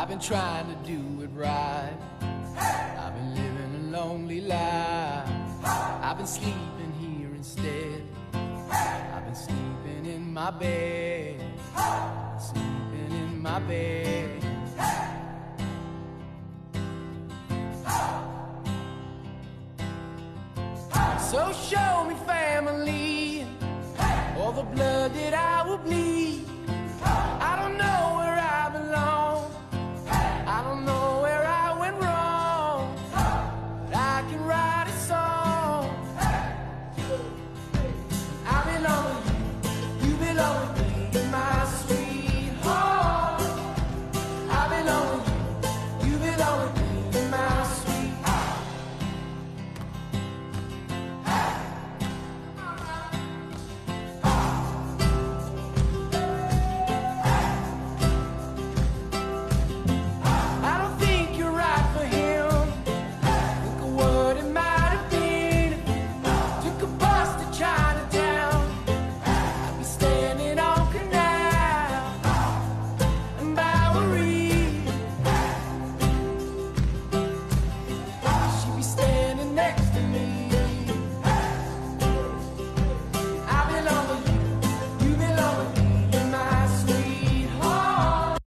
I've been trying to do it right. I've been living a lonely life. I've been sleeping here instead. I've been sleeping in my bed. Sleeping in my bed. So show me family, all the blood that I will bleed.